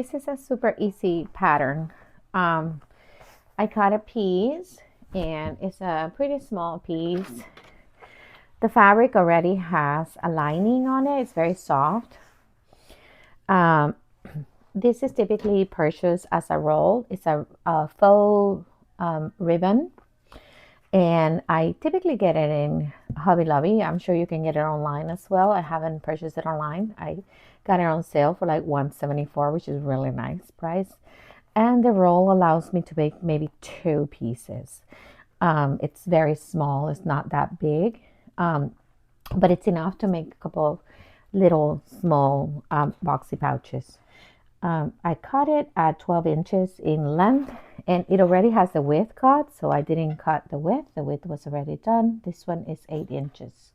this is a super easy pattern. I cut a piece and it's a pretty small piece. The fabric already has a lining on it. It's very soft. This is typically purchased as a roll. It's a faux ribbon. And I typically get it in Hobby Lobby. I'm sure you can get it online as well. I haven't purchased it online. I got it on sale for like $174, which is really nice price. And the roll allows me to make maybe 2 pieces. It's very small. It's not that big, but it's enough to make a couple of little small boxy pouches. I cut it at 12 inches in length, and it already has the width cut, so I didn't cut the width. The width was already done. This one is 8 inches.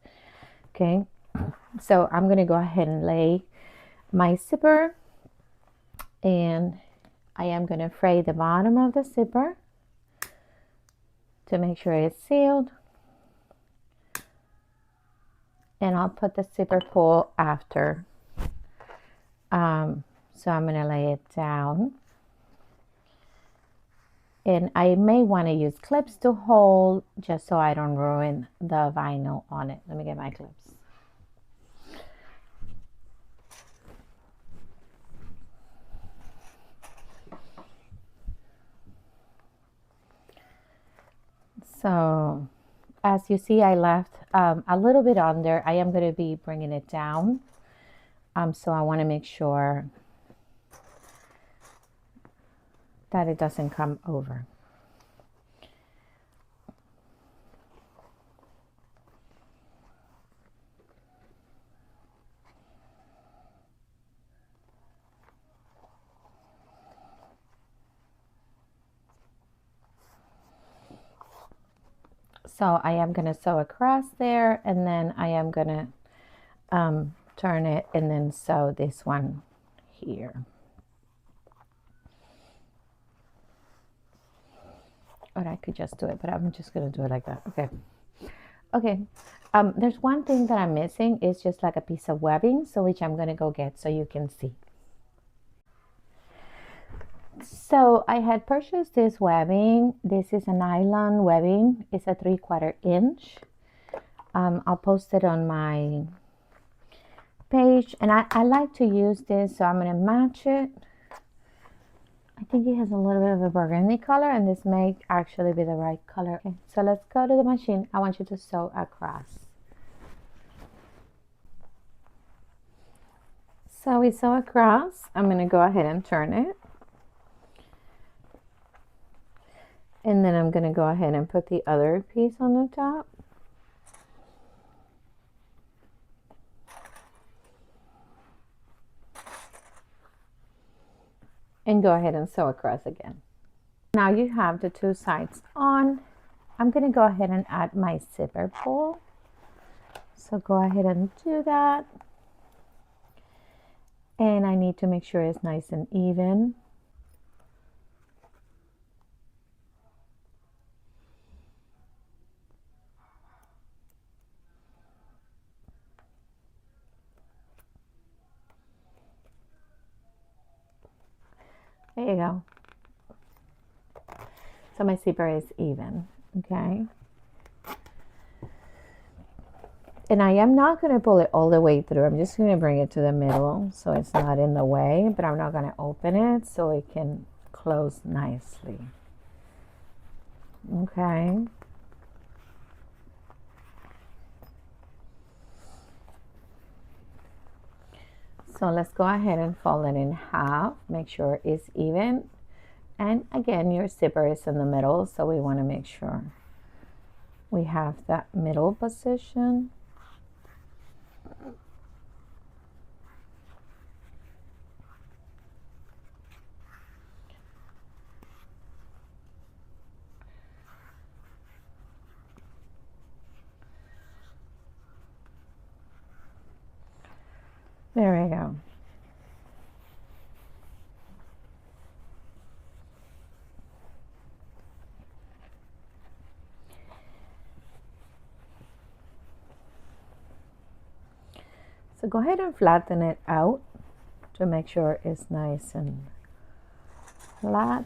Okay, so I'm going to go ahead and lay my zipper, and I am going to fray the bottom of the zipper to make sure it's sealed. And I'll put the zipper pull after. So I'm going to lay it down. And I may want to use clips to hold just so I don't ruin the vinyl on it. Let me get my clips. So as you see, I left a little bit under. I am going to be bringing it down. So I want to make sure that it doesn't come over. So I am going to sew across there, and then I am going to turn it and then sew this one here. Or I could just do it, but I'm just going to do it like that. Okay. Okay. There's one thing that I'm missing. It's just like a piece of webbing, so which I'm going to go get so you can see. So I had purchased this webbing. This is a nylon webbing. It's a 3/4 inch. I'll post it on my page, and I like to use this, so I'm going to match it. I think it has a little bit of a burgundy color, and this may actually be the right color. Okay, so let's go to the machine. I want you to sew across. So we sew across. I'm going to go ahead and turn it. And then I'm going to go ahead and put the other piece on the top. And go ahead and sew across again. Now you have the 2 sides on. I'm going to go ahead and add my zipper pull. So go ahead and do that. And I need to make sure it's nice and even. There you go. So my zipper is even, okay? And I am not going to pull it all the way through. I'm just going to bring it to the middle so it's not in the way, but I'm not going to open it so it can close nicely. Okay. So let's go ahead and fold it in half. Make sure it's even. And again, your zipper is in the middle, so we want to make sure we have that middle position. There we go. So go ahead and flatten it out to make sure it's nice and flat,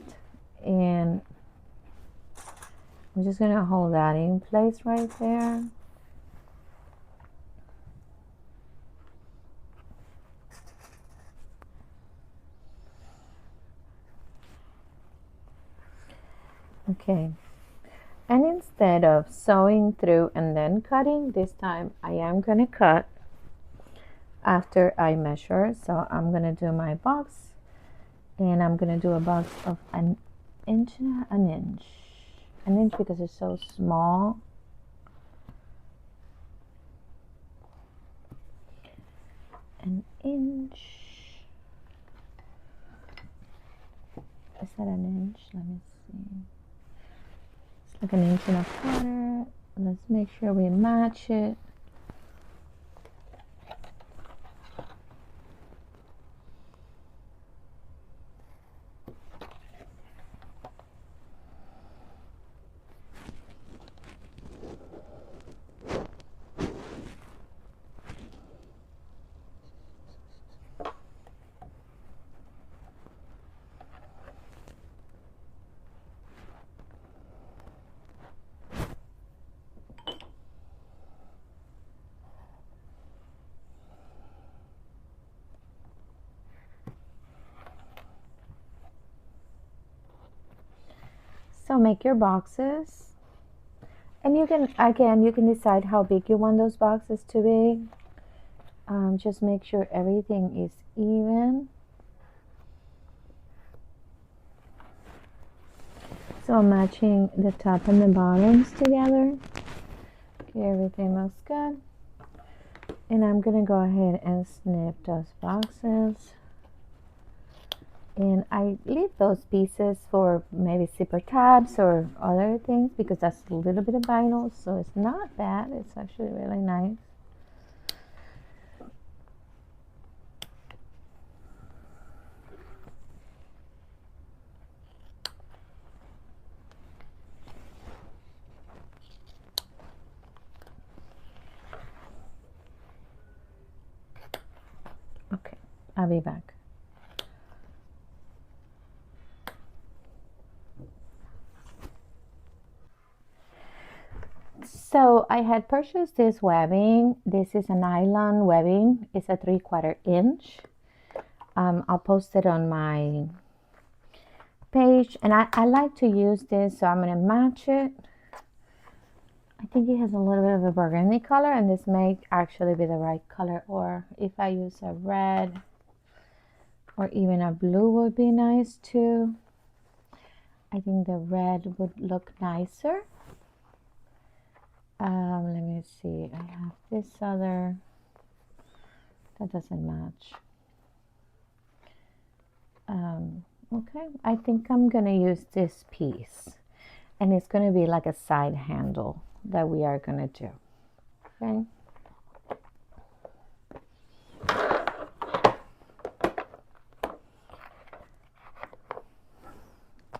and I'm just going to hold that in place right there. Okay, and instead of sewing through and then cutting, this time I am going to cut after I measure. So I'm going to do my box, and I'm going to do a box of an inch because it's so small. An inch. Is that an inch? Let me see. It's like an inch and a quarter. Let's make sure we match it. So make your boxes, and you can decide how big you want those boxes to be. Just make sure everything is even. So I'm matching the top and the bottoms together. Okay, everything looks good. And I'm gonna go ahead and snip those boxes. And I leave those pieces for maybe zipper tabs or other things because that's a little bit of vinyl, so it's not bad. It's actually really nice. Okay, I'll be back. So I had purchased this webbing. This is a nylon webbing. It's a 3/4 inch. I'll post it on my page, and I like to use this, so I'm going to match it. I think it has a little bit of a burgundy color, and this may actually be the right color, or if I use a red or even a blue would be nice too. I think the red would look nicer. Let me see. I have this other that doesn't match. Okay, I think I'm gonna use this piece, and it's gonna be like a side handle that we are gonna do. Okay.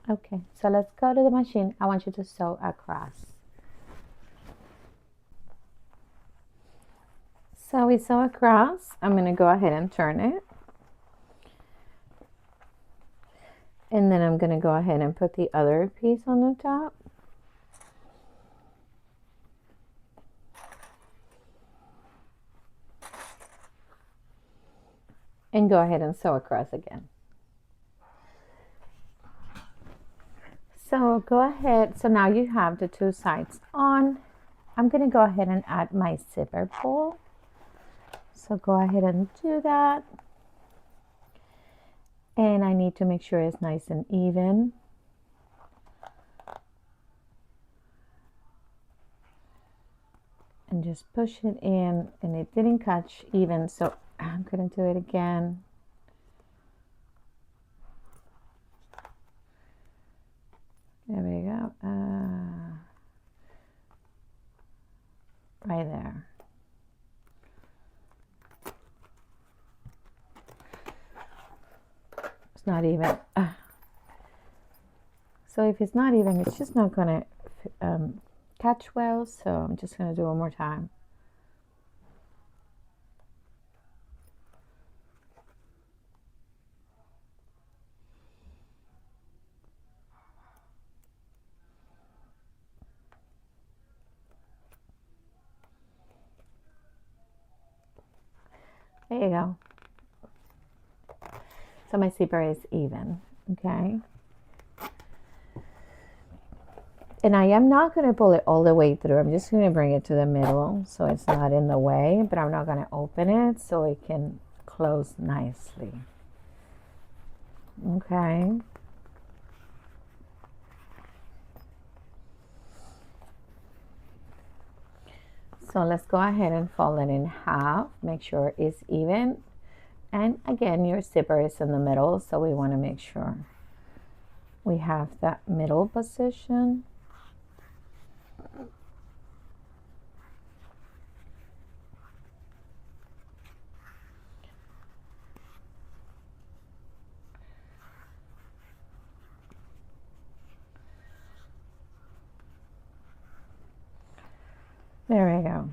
Okay, so let's go to the machine. I want you to sew across. So we sew across. I'm going to go ahead and turn it. And then I'm going to go ahead and put the other piece on the top. And go ahead and sew across again. So go ahead. So now you have the two sides on. I'm going to go ahead and add my zipper pull. So go ahead and do that. And I need to make sure it's nice and even. And just push it in, and it didn't catch even, so I'm going to do it again. There we go. Right there. It's not even. So if it's not even, it's just not going to catch well. So I'm just going to do it one more time. There you go. So my zipper is even, okay? And I am not going to pull it all the way through. I'm just going to bring it to the middle so it's not in the way, but I'm not going to open it so it can close nicely. Okay. So let's go ahead and fold it in half. Make sure it's even. And again, your zipper is in the middle, so we want to make sure we have that middle position. There we go.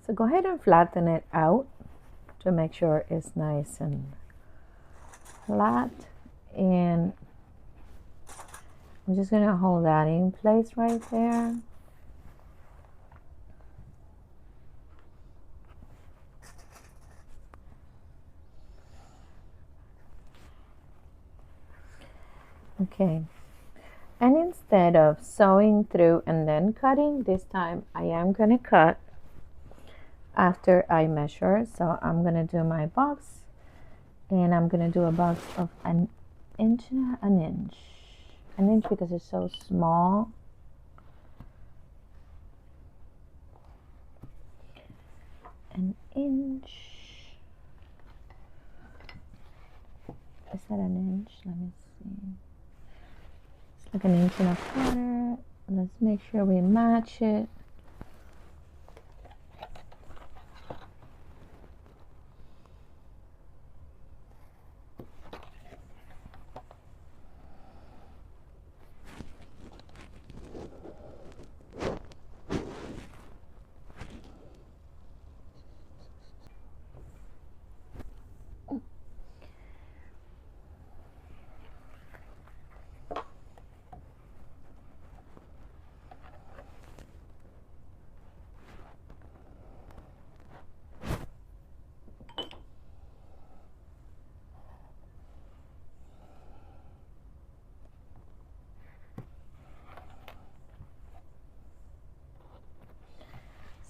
So go ahead and flatten it out to make sure it's nice and flat. And I'm just going to hold that in place right there. Okay. And instead of sewing through and then cutting, this time I am going to cut after I measure. So I'm going to do my box, and I'm going to do a box of an inch because it's so small. An inch. Is that an inch? Let me see. It's like an inch and a quarter. Let's make sure we match it.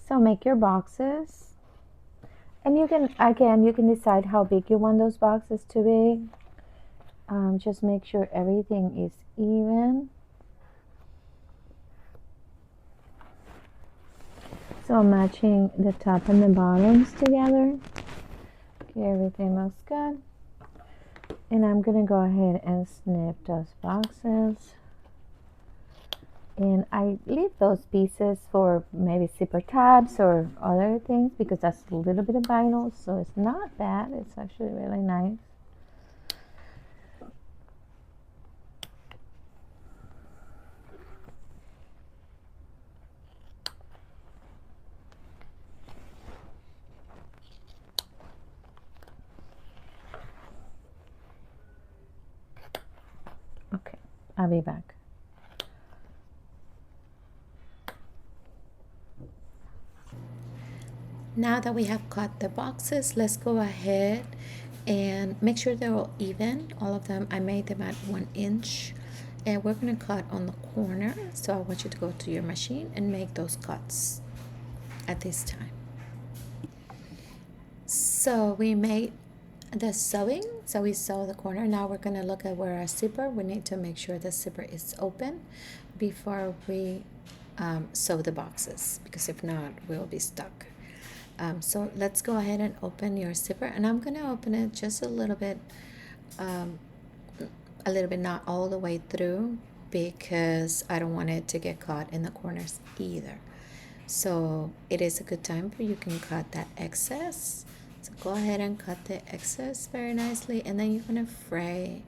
So make your boxes, and you can decide how big you want those boxes to be. Just make sure everything is even. So I'm matching the top and the bottoms together. Okay, everything looks good. And I'm gonna go ahead and snip those boxes. And I leave those pieces for maybe zipper tabs or other things because that's a little bit of vinyl, so it's not bad. It's actually really nice. Okay, I'll be back. Now that we have cut the boxes, let's go ahead and make sure they're all even. All of them, I made them at 1 inch. And we're gonna cut on the corner. So I want you to go to your machine and make those cuts at this time. So we made the sewing, so we sew the corner. Now we're gonna look at where our zipper, we need to make sure the zipper is open before we sew the boxes, because if not, we'll be stuck. So let's go ahead and open your zipper, and I'm gonna open it just a little bit, not all the way through, because I don't want it to get caught in the corners either. So it is a good time for you can cut that excess. So go ahead and cut the excess very nicely, and then you're gonna fray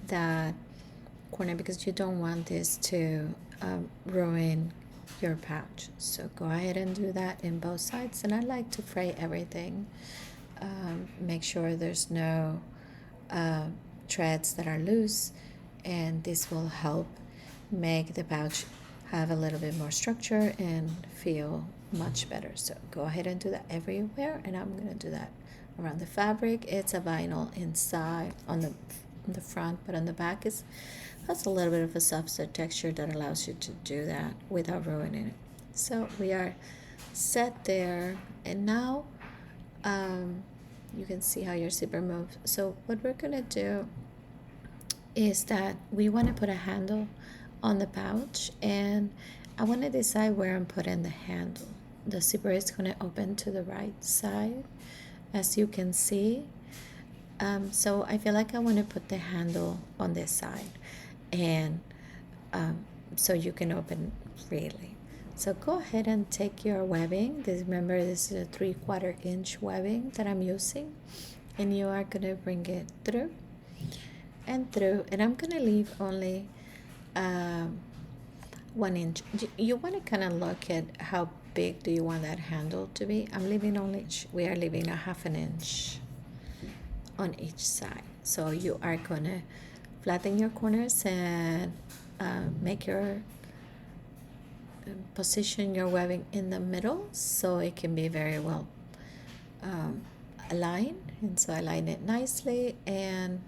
that corner because you don't want this to ruin your pouch. So go ahead and do that in both sides, and I like to fray everything. Make sure there's no threads that are loose, and this will help make the pouch have a little bit more structure and feel much better. So go ahead and do that everywhere, and I'm gonna do that around the fabric. It's a vinyl inside on the front, but on the back is has a little bit of a softer texture that allows you to do that without ruining it. So we are set there, and now you can see how your zipper moves. So what we're gonna do is that we want to put a handle on the pouch, and I want to decide where I'm putting the handle. The zipper is going to open to the right side, as you can see. So I feel like I want to put the handle on this side, and so you can open freely. So go ahead and take your webbing. Remember, this is a 3/4 inch webbing that I'm using, and you are going to bring it through and through, and I'm going to leave only 1 inch. You want to kind of look at how big do you want that handle to be. We are leaving a 1/2 inch on each side. So you are going to flatten your corners and make your position your webbing in the middle so it can be very well aligned. And so align it nicely and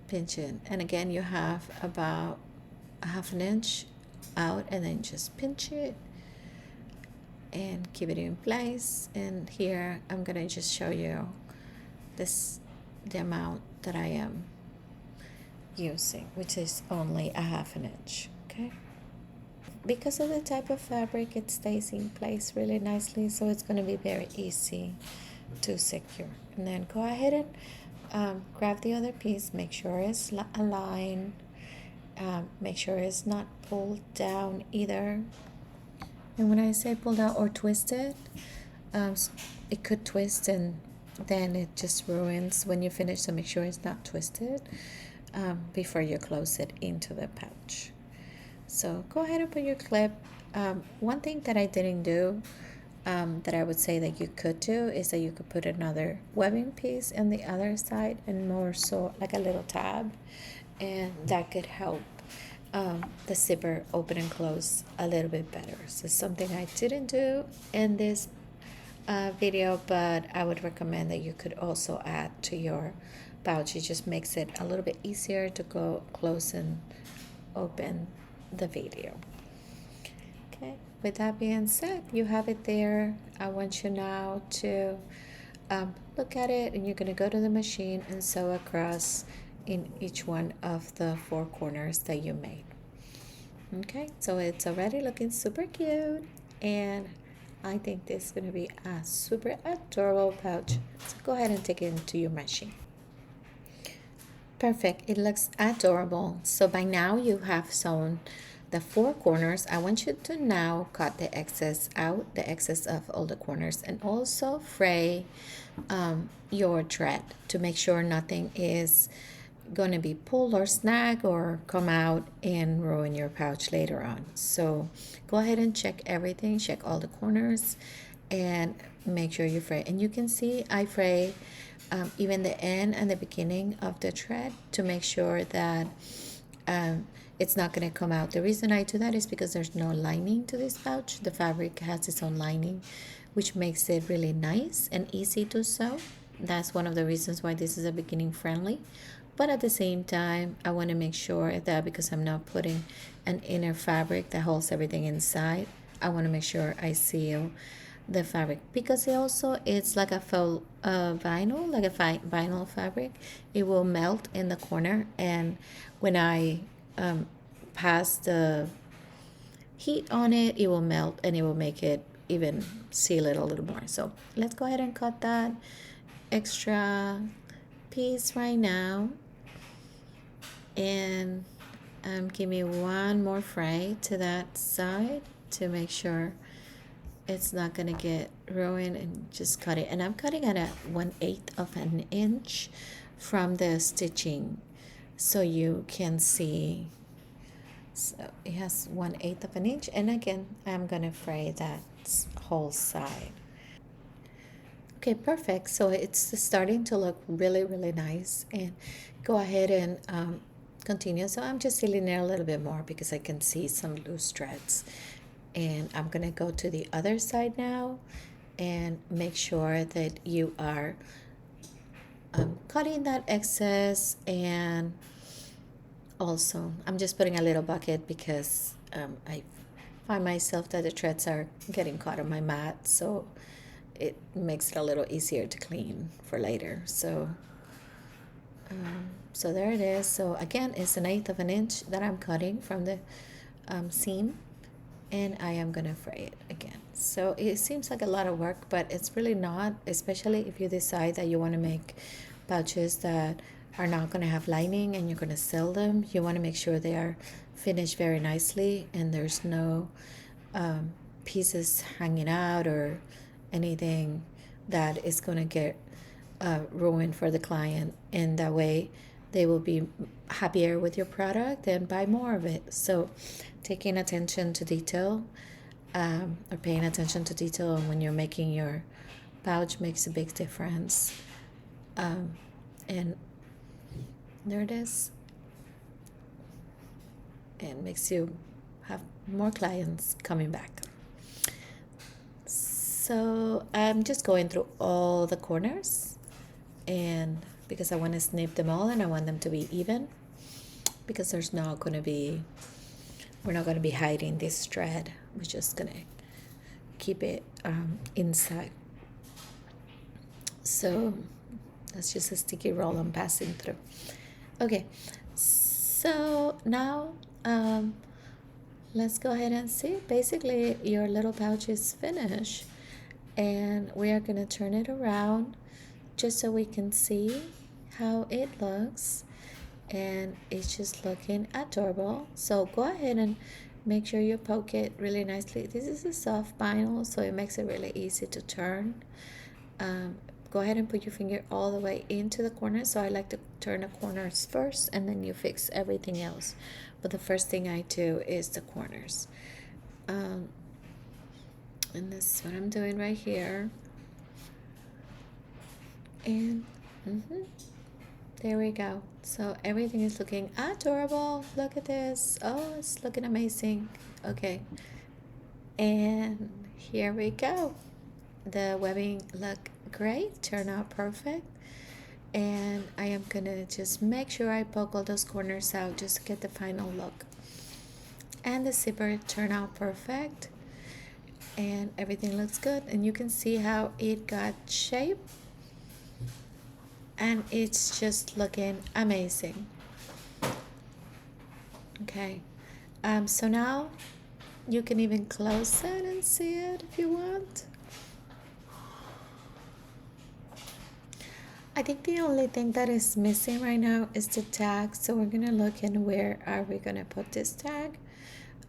pinch it. And again, you have about a 1/2 inch out, and then just pinch it and keep it in place. And here I'm gonna just show you the amount that I am using, which is only a 1/2 inch. Okay, because of the type of fabric, it stays in place really nicely, so it's going to be very easy to secure. And then go ahead and grab the other piece, make sure it's aligned, make sure it's not pulled down either. And when I say pulled out or twisted, it could twist and then it just ruins when you finish, so make sure it's not twisted before you close it into the pouch. So go ahead and put your clip. One thing that I didn't do that I would say that you could do is that you could put another webbing piece on the other side, and more so like a little tab, and that could help the zipper open and close a little bit better. So something I didn't do in this video, but I would recommend that you could also add to your pouch. It just makes it a little bit easier to go close and open the video. Okay, with that being said, you have it there. I want you now to look at it, and you're going to go to the machine and sew across in each one of the 4 corners that you made. Okay, so it's already looking super cute, and I think this is going to be a super adorable pouch. So go ahead and take it into your machine. Perfect, it looks adorable. So by now you have sewn the 4 corners. I want you to now cut the excess out, the excess of all the corners, and also fray your thread to make sure nothing is going to be pulled or snag or come out and ruin your pouch later on. So go ahead and check everything, check all the corners, and make sure you fray. And you can see I fray even the end and the beginning of the thread to make sure that it's not going to come out. The reason I do that is because there's no lining to this pouch. The fabric has its own lining, which makes it really nice and easy to sew. That's one of the reasons why this is a beginning friendly. But at the same time, I want to make sure that because I'm not putting an inner fabric that holds everything inside, I want to make sure I seal the fabric, because it's like a faux vinyl, like a vinyl fabric. It will melt in the corner, and when I pass the heat on it, it will melt and it will make it even seal it a little more. So let's go ahead and cut that extra piece right now, and give me one more fray to that side to make sure it's not gonna get ruined, and just cut it. And I'm cutting at a 1/8 of an inch from the stitching, so you can see. So it has 1/8 of an inch, and again I'm gonna fray that whole side. Okay, perfect. So it's starting to look really, really nice. And go ahead and continue. So I'm just sealing it a little bit more because I can see some loose threads. And I'm going to go to the other side now and make sure that you are cutting that excess. And also, I'm just putting a little bucket because I find myself that the threads are getting caught on my mat. So it makes it a little easier to clean for later. So there it is. So again, it's 1/8 of an inch that I'm cutting from the seam, and I am gonna fray it again. So it seems like a lot of work, but it's really not, especially if you decide that you want to make pouches that are not going to have lining and you're going to sell them. You want to make sure they are finished very nicely and there's no pieces hanging out or anything that is going to get ruined for the client, and that way they will be happier with your product and buy more of it. So taking attention to detail, or paying attention to detail when you're making your pouch makes a big difference. And there it is. And makes you have more clients coming back. So I'm just going through all the corners, and because I want to snip them all and I want them to be even, because we're not going to be hiding this thread. We're just going to keep it inside. So that's just a sticky roll I'm passing through. Okay, so now let's go ahead and see. Basically, your little pouch is finished, and we are going to turn it around just so we can see how it looks. And it's just looking adorable. So go ahead and make sure you poke it really nicely. This is a soft vinyl, so it makes it really easy to turn. Go ahead and put your finger all the way into the corner. So I like to turn the corners first, and then you fix everything else. But the first thing I do is the corners. And this is what I'm doing right here. And there we go. So everything is looking adorable. Look at this. Oh, it's looking amazing. Okay. And here we go. The webbing look great, turn out perfect. And I am gonna just make sure I poke all those corners out just to get the final look. And the zipper turned out perfect. And everything looks good. And you can see how it got shape. And it's just looking amazing. Okay, so now you can even close it and see it if you want. I think the only thing that is missing right now is the tag, so we're gonna look in where are we gonna put this tag.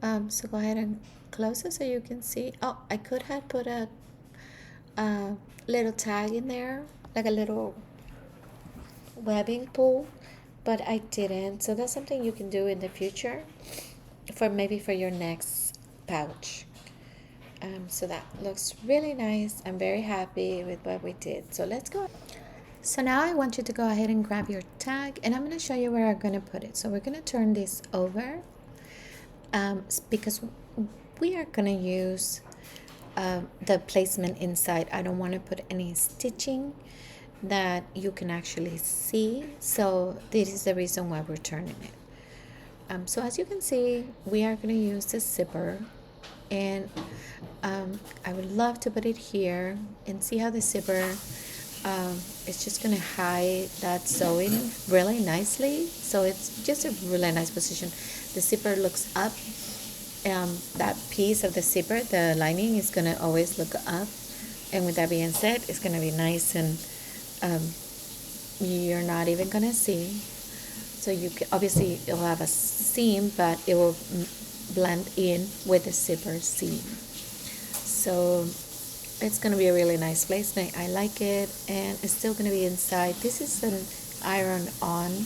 So go ahead and close it so you can see. Oh, I could have put a little tag in there, like a little webbing pull, but I didn't. So that's something you can do in the future for maybe for your next pouch. So that looks really nice. I'm very happy with what we did. So let's go. So now I want you to go ahead and grab your tag, and I'm going to show you where I'm going to put it. So we're going to turn this over because we are going to use the placement inside. I don't want to put any stitching that you can actually see. So this is the reason why we're turning it. So as you can see, we are going to use the zipper, and I would love to put it here and see how the zipper it's just going to hide that sewing really nicely. So it's just a really nice position. The zipper looks up. That piece of the zipper, the lining, is going to always look up. And with that being said, it's going to be nice, and you're not even going to see. So you can, obviously it'll have a seam, but it will blend in with the zipper seam. So it's going to be a really nice placement. I like it, and it's still going to be inside. This is an iron-on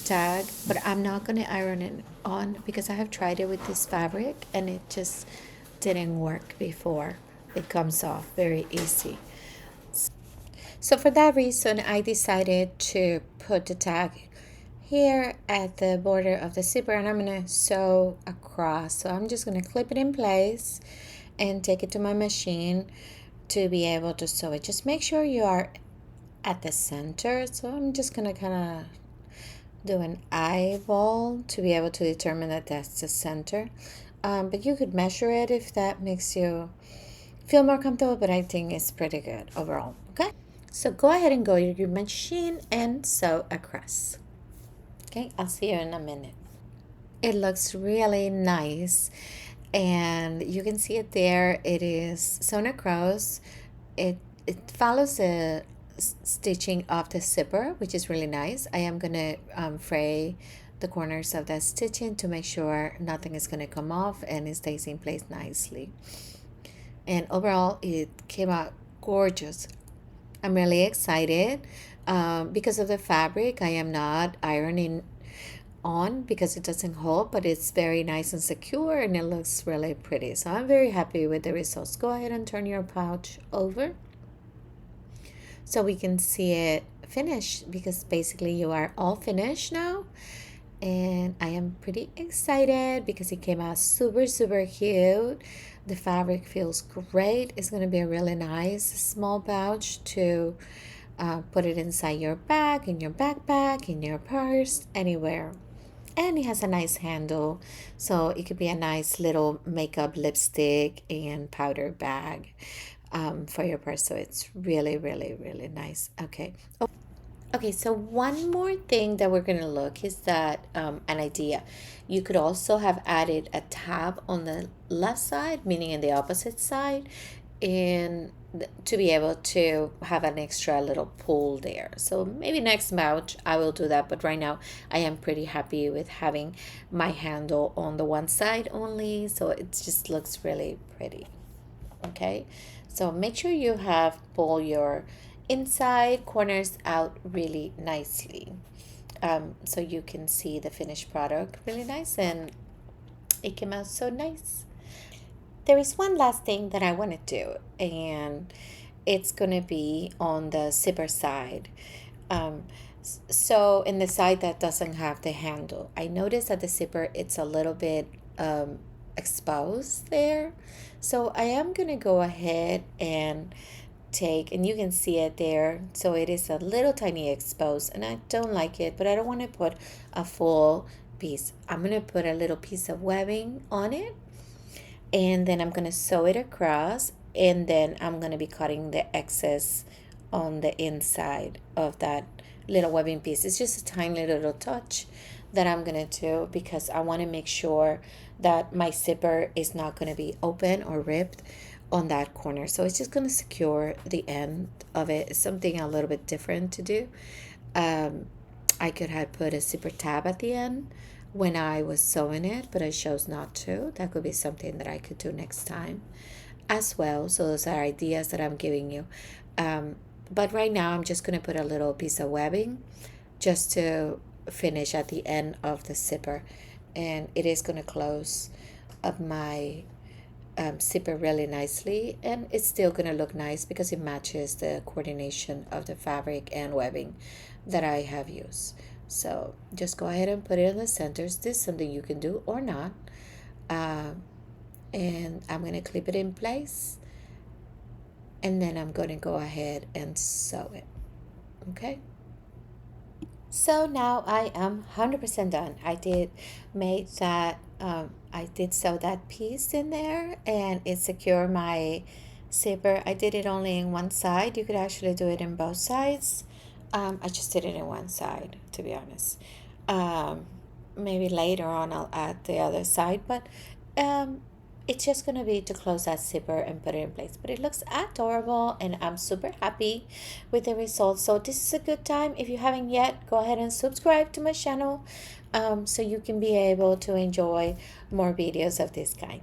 tag, but I'm not going to iron it on because I have tried it with this fabric, and it just didn't work before. It comes off very easy. So for that reason, I decided to put the tag here at the border of the zipper, and I'm gonna sew across. So I'm just gonna clip it in place and take it to my machine to be able to sew it. Just make sure you are at the center. So I'm just gonna kind of do an eyeball to be able to determine that that's the center. But you could measure it if that makes you feel more comfortable, but I think it's pretty good overall. Okay, so go ahead and go to your machine and sew across. Okay, I'll see you in a minute. It looks really nice, and you can see it there. It is sewn across. It follows the stitching of the zipper, which is really nice. I am gonna fray the corners of that stitching to make sure nothing is gonna come off and it stays in place nicely. And overall, it came out gorgeous. I'm really excited because of the fabric. I am not ironing on because it doesn't hold, but it's very nice and secure and it looks really pretty. So I'm very happy with the results. Go ahead and turn your pouch over so we can see it finished, because basically you are all finished now. And I am pretty excited because it came out super cute. The fabric feels great. It's going to be a really nice small pouch to put it inside your bag, in your backpack, in your purse, anywhere. And it has a nice handle, so it could be a nice little makeup, lipstick, and powder bag for your purse. So it's really nice. Okay. Okay, so one more thing that we're going to look is that an idea. You could also have added a tab on the left side, meaning in the opposite side, and to be able to have an extra little pull there. So maybe next batch I will do that, but right now I am pretty happy with having my handle on the one side only, so it just looks really pretty. Okay, so make sure you have pull your inside corners out really nicely, so you can see the finished product really nice, and it came out so nice. There is one last thing that I want to do, and it's going to be on the zipper side. Um, so in the side that doesn't have the handle, I noticed that the zipper, it's a little bit exposed there. So I am going to go ahead and take, and you can see it there. So it is a little tiny exposed, and I don't like it, but I don't want to put a full piece. I'm going to put a little piece of webbing on it, and then I'm going to sew it across, and then I'm going to be cutting the excess on the inside of that little webbing piece. It's just a tiny little touch that I'm going to do because I want to make sure that my zipper is not going to be open or ripped on that corner. So it's just going to secure the end of it. It's something a little bit different to do. I could have put a zipper tab at the end when I was sewing it, but I chose not to. That could be something that I could do next time as well. So those are ideas that I'm giving you. But right now I'm just going to put a little piece of webbing just to finish at the end of the zipper, and it is going to close up my zipper really nicely, and it's still going to look nice because it matches the coordination of the fabric and webbing that I have used. So just go ahead and put it in the centers. This is something you can do or not. And I'm going to clip it in place, and then I'm going to go ahead and sew it. Okay, so now I am 100% done. I did make that I did sew that piece in there, and it secured my zipper. I did it only in one side. You could actually do it in both sides. I just did it in one side, to be honest. Maybe later on I'll add the other side, but it's just gonna be to close that zipper and put it in place. But it looks adorable, and I'm super happy with the results. So this is a good time. If you haven't yet, go ahead and subscribe to my channel, so you can be able to enjoy more videos of this kind.